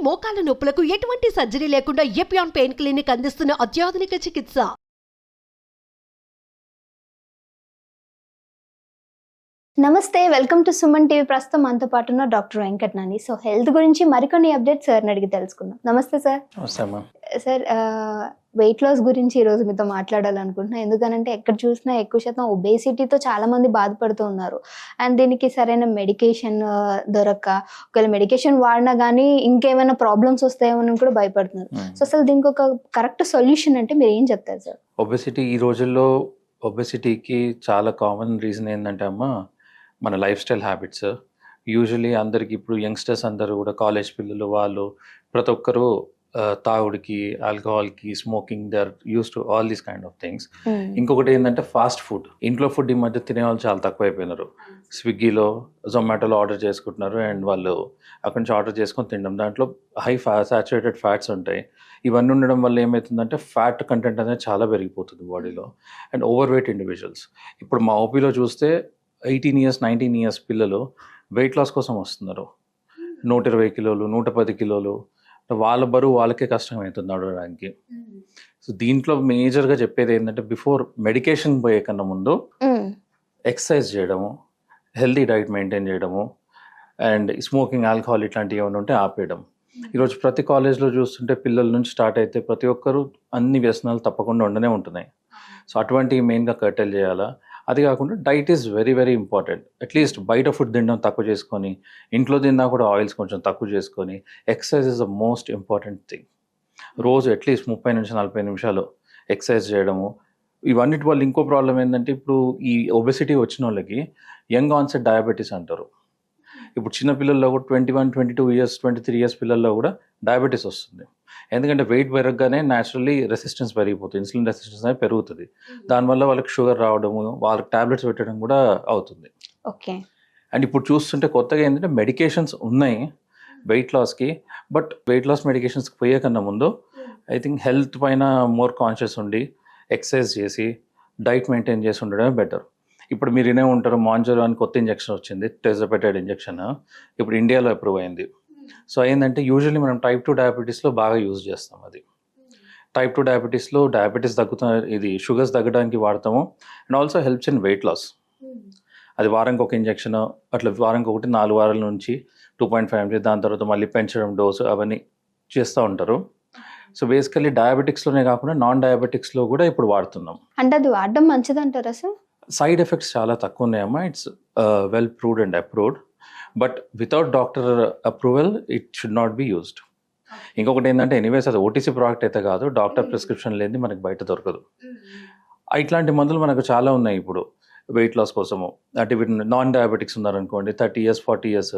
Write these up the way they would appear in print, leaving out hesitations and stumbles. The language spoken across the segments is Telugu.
మోకాల నొప్పులకు ఎటువంటి సర్జరీ లేకుండా ఎపియాన్ పెయిన్ క్లినిక్ అందిస్తున్న అత్యాధునిక చికిత్స. నమస్తే, వెల్కమ్ టు సుమన్ టీవీ. ప్రస్తుతం మనతో పాటు ఉన్న డాక్టర్ వెంకటనాని. సో హెల్త్ గురించి మరికొన్ని అప్డేట్స్ సార్ని అడిగి తెలుసుకుందాం. నమస్తే సార్. సార్, వెయిట్ లాస్ గురించి ఈరోజు మీతో మాట్లాడాలనుకుంటున్నాను. ఎందుకనంటే ఎక్కడ చూసినా ఎక్కువ శాతం ఒబేసిటీతో చాలా మంది బాధపడుతూ ఉన్నారు. అండ్ దీనికి సరైన మెడికేషన్ దొరక్క, ఒకవేళ మెడికేషన్ వాడినా కానీ ఇంకేమైనా ప్రాబ్లమ్స్ వస్తాయేమో కూడా భయపడుతున్నారు. సో అసలు దీనికి ఒక కరెక్ట్ సొల్యూషన్ అంటే మీరు ఏం చెప్తారు సార్? ఒబెసిటీ ఈ రోజుల్లో ఒబెసిటీకి చాలా కామన్ రీజన్ ఏంటంటే అమ్మ, మన లైఫ్ స్టైల్ హ్యాబిట్స్. యూజువలీ అందరికి ఇప్పుడు యంగ్స్టర్స్ అందరూ కూడా, కాలేజ్ పిల్లలు వాళ్ళు ప్రతి ఒక్కరు తాగుడికి, ఆల్కహాల్కి, smoking, they are use to all these kind of things. ఇంకొకటి ఏంటంటే ఫాస్ట్ ఫుడ్. ఇంట్లో ఫుడ్ ఈ మధ్య తినే వాళ్ళు చాలా తక్కువైపోయినారు. స్విగ్గీలో, జొమాటోలో ఆర్డర్ చేసుకుంటున్నారు అండ్ వాళ్ళు అక్కడి నుంచి ఆర్డర్ చేసుకొని తినడం. దాంట్లో హై సాచురేటెడ్ ఫ్యాట్స్ ఉంటాయి. ఇవన్నీ ఉండడం వల్ల ఏమవుతుందంటే ఫ్యాట్ కంటెంట్ అనేది చాలా పెరిగిపోతుంది బాడీలో. And over weight individuals. ఇప్పుడు మా ఓపీలో చూస్తే 18 years 19 years పిల్లలు వెయిట్ లాస్ కోసం వస్తున్నారు. 120 కిలోలు, 110 కిలోలు. వాళ్ళ బరువు వాళ్ళకే కష్టమవుతుంది నడవడానికి. సో దీంట్లో మేజర్గా చెప్పేది ఏంటంటే, బిఫోర్ మెడికేషన్ పోయే కన్నా ముందు ఎక్సర్సైజ్ చేయడము, హెల్తీ డైట్ మెయింటైన్ చేయడము, అండ్ స్మోకింగ్, ఆల్కహాల్ ఇట్లాంటివి ఏమైనా ఉంటే ఆపేయడం. ఈరోజు ప్రతి కాలేజ్లో చూస్తుంటే పిల్లల నుంచి స్టార్ట్ అయితే ప్రతి ఒక్కరు అన్ని వ్యసనాలు తప్పకుండా ఉండనే ఉంటున్నాయి. సో అటువంటివి మెయిన్గా కర్టైల్ చేయాలా. అది కాకుండా diet is very very important. At least బయట ఫుడ్ తినడం తక్కువ చేసుకొని, ఇంట్లో తిన్నా కూడా ఆయిల్స్ కొంచెం తక్కువ చేసుకొని, exercise is the most important thing. రోజు అట్లీస్ట్ 30 నుంచి 40 నిమిషాలు ఎక్సర్సైజ్ చేయడము. ఇవన్నిటి వల్ల ఇంకో ప్రాబ్లం ఏంటంటే, ఇప్పుడు ఈ ఒబెసిటీ వచ్చిన వాళ్ళకి యంగ్ ఆన్సెట్ డయాబెటీస్ అంటారు. ఇప్పుడు చిన్నపిల్లల్లో కూడా 21, 22 years 23 years పిల్లల్లో కూడా డయాబెటీస్ వస్తుంది. ఎందుకంటే వెయిట్ పెరగగానే న్యాచురల్లీ రెసిస్టెన్స్ పెరిగిపోతుంది, ఇన్సులిన్ రెసిస్టెన్స్ అనేది పెరుగుతుంది. దానివల్ల వాళ్ళకి షుగర్ రావడము, వాళ్ళకి టాబ్లెట్స్ పెట్టడం కూడా అవుతుంది. ఓకే. అండ్ ఇప్పుడు చూస్తుంటే కొత్తగా ఏంటంటే మెడికేషన్స్ ఉన్నాయి వెయిట్ లాస్కి. బట్ వెయిట్ లాస్ మెడికేషన్స్కి పోయే కన్నా ముందు ఐ థింక్ హెల్త్ పైన మోర్ కాన్షియస్ ఉండి, ఎక్సర్సైజ్ చేసి, డైట్ మెయింటైన్ చేసి ఉండడమే బెటర్. ఇప్పుడు మీరు వినే ఉంటారు, మాంజరో అని కొత్త ఇంజెక్షన్ వచ్చింది, టెజోపెటైడ్ ఇంజెక్షన్. ఇప్పుడు ఇండియాలో అప్రూవ్ అయింది. సో ఏంటంటే యూజువల్లీ మనం టైప్ 2 డయాబెటీస్లో బాగా యూజ్ చేస్తాం. అది టైప్ 2 డయాబెటీస్లో డయాబెటీస్ ఇది షుగర్స్ తగ్గడానికి వాడతాము. And also helps in weight loss. అది వారానికి ఒక ఇంజెక్షన్, అట్లా వారానికి ఒకటి 4 వారాల నుంచి 2.5 mg, దాని తర్వాత మళ్ళీ పెంచడం డోసు, అవన్నీ చేస్తూ ఉంటారు. సో బేసికలీ డయాబెటిక్స్లోనే కాకుండా నాన్ డయాబెటిక్స్లో కూడా ఇప్పుడు వాడుతున్నాం. అంటే అది వాడడం మంచిదంటారా సార్? సైడ్ ఎఫెక్ట్స్ చాలా తక్కువ ఉన్నాయమ్మా. It's well proved and approved. But without doctor approval it should not be used. ఇంకొకటి ఏంటంటే, ఎనీవేస్ అది ఓటీసీ ప్రోడక్ట్ అయితే కాదు, డాక్టర్ ప్రిస్క్రిప్షన్ లేనిది మనకి బయట దొరకదు. ఇట్లాంటి మందులు మనకు చాలా ఉన్నాయి ఇప్పుడు వెయిట్ లాస్ కోసము. అంటే నాన్ డయాబెటిక్స్ ఉన్నారనుకోండి, 30 years 40 years.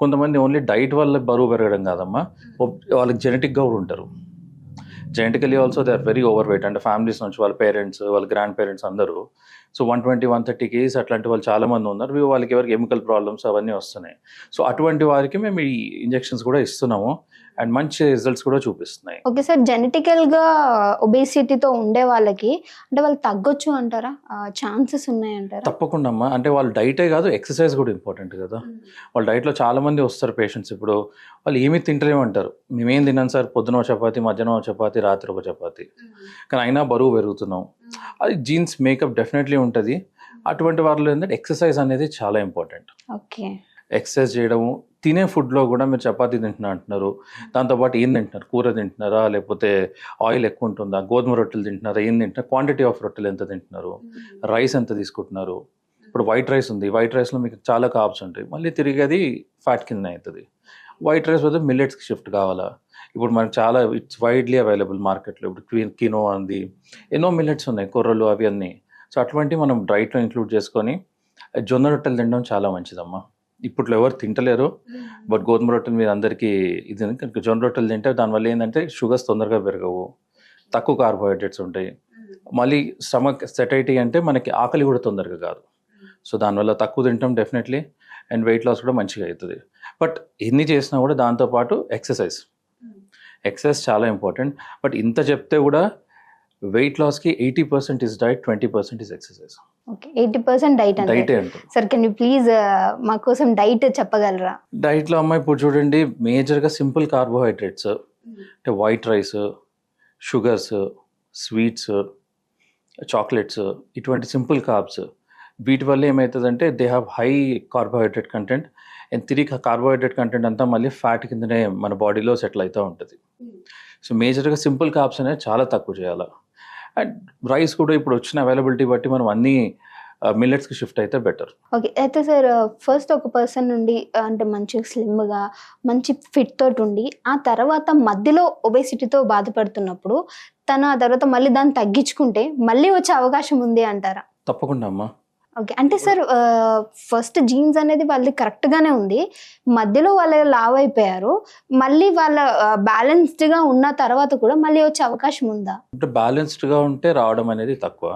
కొంతమంది ఓన్లీ డైట్ వల్ల బరువు పెరగడం కాదమ్మా, వాళ్ళకి జెనెటిక్గా కూడా ఉంటారు. Genetically also they are very over weight. అంటే ఫ్యామిలీస్ నుంచి వాళ్ళ పేరెంట్స్, వాళ్ళ గ్రాండ్ పేరెంట్స్ అందరూ. సో 120 130 kgs అట్లాంటి వాళ్ళు చాలామంది ఉన్నారు. వాళ్ళకి ఎవరికి ఎమికల్ ప్రాబ్లమ్స్ అవన్నీ వస్తున్నాయి. సో అటువంటి వారికి మేము ఈ ఇంజెక్షన్స్ కూడా ఇస్తున్నాము అండ్ మంచి రిజల్ట్స్ కూడా చూపిస్తున్నాయి. ఓకే సార్, జెనెటికల్గా ఒబేసిటీతో ఉండే వాళ్ళకి అంటే వాళ్ళు తగ్గొచ్చు అంటారా? ఛాన్సెస్ ఉన్నాయంటారా? తప్పకుండా అమ్మా. అంటే వాళ్ళ డైటే కాదు, ఎక్సర్సైజ్ కూడా ఇంపార్టెంట్ కదా. వాళ్ళ డైట్లో చాలామంది వస్తారు పేషెంట్స్. ఇప్పుడు వాళ్ళు ఏమీ తింటలేమంటారు. మేమేం తిన్నాం సార్, పొద్దున ఒక చపాతి, మధ్యాహ్నం ఒక చపాతి, రాత్రి ఒక చపాతి, కానీ అయినా బరువు పెరుగుతున్నాం. అది జీన్స్ మేకప్ డెఫినెట్లీ ఉంటుంది. అటువంటి వాళ్ళు ఏంటంటే ఎక్సర్సైజ్ అనేది చాలా ఇంపార్టెంట్. ఓకే. ఎక్సర్సైజ్ చేయడము, తినే ఫుడ్లో కూడా మీరు చపాతీ తింటున్నా అంటున్నారు, దాంతోపాటు ఏం తింటున్నారు? కూర తింటున్నారా, లేకపోతే ఆయిల్ ఎక్కువ ఉంటుందా? గోధుమ రొట్టెలు తింటున్నారా? ఏం తింటున్నారు? క్వాంటిటీ ఆఫ్ రొట్టెలు ఎంత తింటున్నారు? రైస్ ఎంత తీసుకుంటున్నారు? ఇప్పుడు వైట్ రైస్ ఉంది, వైట్ రైస్లో మీకు చాలా కార్బ్స్ ఉంటాయి, మళ్ళీ తిరిగి అది ఫ్యాట్ కింద అవుతుంది. వైట్ రైస్ వద్ద మిల్లెట్స్కి షిఫ్ట్ కావాలా? ఇప్పుడు మనకు చాలా ఇట్స్ వైడ్లీ అవైలబుల్ మార్కెట్లో. ఇప్పుడు కినో అంది, ఎన్నో మిల్లెట్స్ ఉన్నాయి, కొర్రలు అవి అన్నీ. సో అటువంటివి మనం డైట్లో ఇంక్లూడ్ చేసుకొని జొన్న రొట్టెలు తినడం చాలా మంచిదమ్మా. ఇప్పట్లో ఎవరు తింటలేరు, బట్ గోధుమ రొట్టెలు మీరు అందరికీ ఇది కనుక జొన్న రొట్టెలు తింటే దానివల్ల ఏంటంటే షుగర్స్ తొందరగా పెరగవు, తక్కువ కార్బోహైడ్రేట్స్ ఉంటాయి. మళ్ళీ స్టమక్ సెటైటీ అంటే మనకి ఆకలి కూడా తొందరగా కాదు. సో దానివల్ల తక్కువ తింటాం డెఫినెట్లీ, అండ్ వెయిట్ లాస్ కూడా మంచిగా అవుతుంది. బట్ ఎన్ని చేసినా కూడా దాంతోపాటు ఎక్సర్సైజ్ చాలా ఇంపార్టెంట్. బట్ ఇంత చెప్తే కూడా వెయిట్ లాస్కి 80% is diet, 20% is exercise. Okay 80% diet అంటే డైటే అంటారు. సార్ కెన్ యూ ప్లీజ్ మా కోసం డైట్ చెప్పగలరా? డైట్లో అమ్మ ఇప్పుడు చూడండి మేజర్గా సింపుల్ కార్బోహైడ్రేట్స్ అంటే white rice, sugars, sweets, chocolates, ఇటువంటి సింపుల్ కార్బ్స్ వీటి వల్ల ఏమవుతుందంటే they have high carbohydrate content and తిరిగి కార్బోహైడ్రేట్ కంటెంట్ అంతా మళ్ళీ ఫ్యాట్ కిందనే మన బాడీలో సెటిల్ అవుతూ ఉంటుంది. సో మేజర్గా సింపుల్ కార్బ్స్ అనేది చాలా తక్కువ చేయాలి. అండ్ రైస్ కూడా ఇప్పుడు వచ్చిన అవైలబిలిటీ బట్టి మనం అన్ని మిల్లెట్స్కి షిఫ్ట్ అయితే బెటర్. ఓకే అయితే సార్ ఫస్ట్ ఒక పర్సన్ నుండి అంటే మంచి స్లిమ్గా మంచి ఫిట్ తోటి ఉండి ఆ తర్వాత మధ్యలో ఒబేసిటీతో బాధపడుతున్నప్పుడు తను ఆ తర్వాత మళ్ళీ దాన్ని తగ్గించుకుంటే మళ్ళీ వచ్చే అవకాశం ఉంది అంటారా? తప్పకుండా అమ్మా. ఓకే అంటే సార్ ఫస్ట్ జీన్స్ అనేది వాళ్ళది కరెక్ట్గానే ఉంది, మధ్యలో వాళ్ళు లావ్ అయిపోయారు, మళ్ళీ వాళ్ళ బ్యాలెన్స్డ్గా ఉన్న తర్వాత కూడా మళ్ళీ వచ్చే అవకాశం ఉందా? అంటే బ్యాలెన్స్డ్గా ఉంటే రావడం అనేది తక్కువ.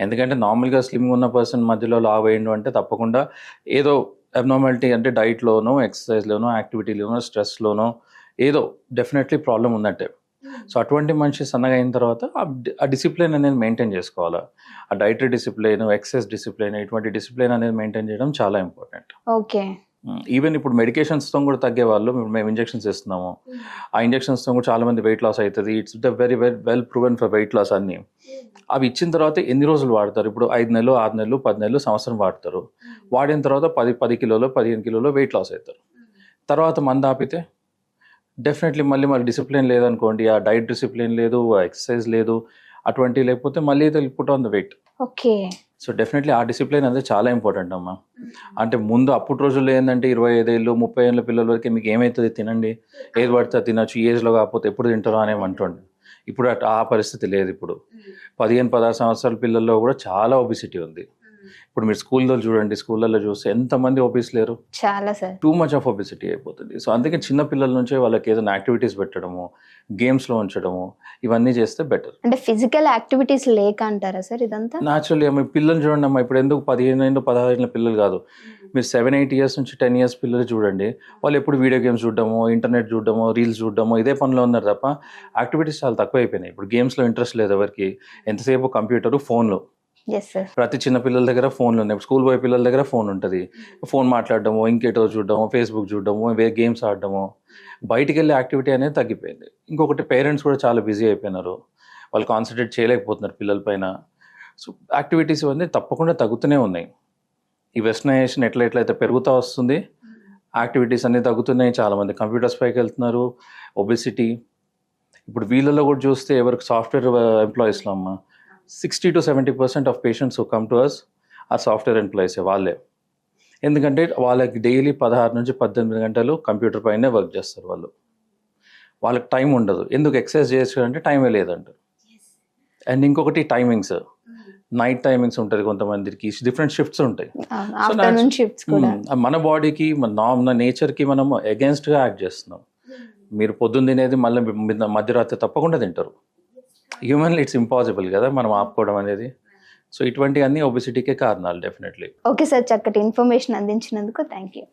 ఎందుకంటే నార్మల్గా స్లిమ్గా ఉన్న పర్సన్ మధ్యలో లావ్ అయ్యిండు అంటే తప్పకుండా ఏదో అబ్నార్మాలిటీ అంటే డైట్లోనో, ఎక్సర్సైజ్లోనో, యాక్టివిటీలోనో, స్ట్రెస్లోనో ఏదో డెఫినెట్లీ ప్రాబ్లం ఉందంటే. సో అటువంటి మనిషి సన్నగా అయిన తర్వాత ఆ డిసిప్లిన్ అనేది మెయింటైన్ చేసుకోవాలి. ఆ డైటరీ డిసిప్లిన్, ఎక్సర్సైజ్ డిసిప్లిన్, ఇటువంటి డిసిప్లిన్ అనేది మెయింటైన్ చేయడం చాలా ఇంపార్టెంట్. ఓకే ఈవెన్ ఇప్పుడు మెడికేషన్స్తో కూడా తగ్గే వాళ్ళు మేము ఇంజెక్షన్స్ ఇస్తున్నాము. ఆ ఇంజెక్షన్స్తో కూడా చాలా మంది వెయిట్ లాస్ అవుతుంది. It's the very well proven for weight loss అన్ని. అవి ఇచ్చిన తర్వాత ఎన్ని రోజులు వాడతారు? ఇప్పుడు 5 నెలలు, 6 నెలలు, 10 నెలలు, సంవత్సరం వాడతారు. వాడిన తర్వాత 10 కిలోలు, 15 కిలోలు వెయిట్ లాస్ అవుతారు. తర్వాత మందు ఆపితే డెఫినెట్లీ మళ్ళీ డిసిప్లిన్ లేదనుకోండి, ఆ డైట్ డిసిప్లిన్ లేదు, ఎక్సర్సైజ్ లేదు, అటువంటి లేకపోతే మళ్ళీ put on the weight. Okay so definitely ఆ డిసిప్లిన్ అనేది చాలా ఇంపార్టెంట్ అమ్మా. అంటే ముందు అప్పుడు రోజుల్లో ఏంటంటే 25 ఏళ్ళు 30 ఏళ్ళ పిల్లల వరకు మీకు ఏమవుతుంది తినండి, ఏది పడితే తినచ్చు, ఈ ఏజ్లో కాకపోతే ఎప్పుడు తింటారో అని అంటుండే. ఇప్పుడు ఆ పరిస్థితి లేదు. ఇప్పుడు 15-16 సంవత్సరాల పిల్లల్లో కూడా చాలా ఒబిసిటీ ఉంది. ఇప్పుడు మీరు స్కూల్లో చూడండి, స్కూళ్ళల్లో చూస్తే ఎంతమంది ఒబీస్ లేరు? చాలా sir, too much of obesity అయిపోతుంది. సో అందుకే చిన్న పిల్లల నుంచే వాళ్ళకి ఏదైనా యాక్టివిటీస్ పెట్టడము, గేమ్స్లో ఉంచడము, ఇవన్నీ చేస్తే బెటర్. అంటే ఫిజికల్ యాక్టివిటీస్ లేక అంటారా సార్ ఇదంతా? న్యాచురల్లీ అమ్మ పిల్లలు చూడండి అమ్మా, ఇప్పుడు ఎందుకు 15 ఏళ్ళు 16 ఏళ్ళ పిల్లలు కాదు, మీరు 7-8 ఇయర్స్ నుంచి 10 ఇయర్స్ పిల్లలు చూడండి, వాళ్ళు ఎప్పుడు వీడియో గేమ్స్ చూడడము, ఇంటర్నెట్ చూడడము, రీల్స్ చూడడము, ఇదే పనిలో ఉన్నారు తప్ప యాక్టివిటీస్ చాలా తక్కువ అయిపోయినాయి. ఇప్పుడు గేమ్స్లో ఇంట్రెస్ట్ లేదు ఎవరికి, ఎంతసేపు కంప్యూటరు, ఫోన్లు. ప్రతి చిన్న పిల్లల దగ్గర ఫోన్లు ఉన్నాయి. స్కూల్ పోయే పిల్లల దగ్గర ఫోన్ ఉంటుంది. ఫోన్ మాట్లాడడము, ఇంకేటో చూడడము, ఫేస్బుక్ చూడడము, గేమ్స్ ఆడడము, బయటికి వెళ్ళే యాక్టివిటీ అనేది తగ్గిపోయింది. ఇంకొకటి పేరెంట్స్ కూడా చాలా బిజీ అయిపోయినారు, వాళ్ళు కాన్సన్ట్రేట్ చేయలేకపోతున్నారు పిల్లల పైన. సో యాక్టివిటీస్ ఇవన్నీ తప్పకుండా తగ్గుతూనే ఉన్నాయి. ఈ వెస్టర్నైజేషన్ ఎట్లయితే పెరుగుతూ వస్తుంది, యాక్టివిటీస్ అన్నీ తగ్గుతున్నాయి. చాలామంది కంప్యూటర్స్ పైకి వెళ్తున్నారు. ఒబెసిటీ ఇప్పుడు వీళ్ళలో కూడా చూస్తే ఎవరికి సాఫ్ట్వేర్ ఎంప్లాయీస్లో అమ్మ 60 to 70% of patients who come to us ఆ సాఫ్ట్వేర్ ఎంప్లాయీసే వాళ్ళే. ఎందుకంటే వాళ్ళకి డైలీ 16 నుంచి 18 గంటలు కంప్యూటర్ పైనే వర్క్ చేస్తారు వాళ్ళు. వాళ్ళకి టైం ఉండదు. ఎందుకు ఎక్సర్సైజ్ చేయాలంటే టైమే లేదంటారు. అండ్ ఇంకొకటి టైమింగ్స్, నైట్ టైమింగ్స్ ఉంటుంది కొంతమందికి, డిఫరెంట్ షిఫ్ట్స్ ఉంటాయి. మన బాడీకి మన నేచర్కి మనం అగేన్స్ట్గా యాక్ట్ చేస్తున్నాం. మీరు పొద్దున్న తినేది మళ్ళీ మధ్యరాత్రి తప్పకుండా తింటారు. హ్యూమన్లీ ఇట్స్ ఇంపాసిబుల్ కదా మనం ఆపుకోవడం అనేది. సో ఇటువంటి అన్ని ఒబెసిటీకే కారణాలు డెఫినెట్లీ. ఓకే సార్, చక్కటి ఇన్ఫర్మేషన్ అందించినందుకు థ్యాంక్ యూ.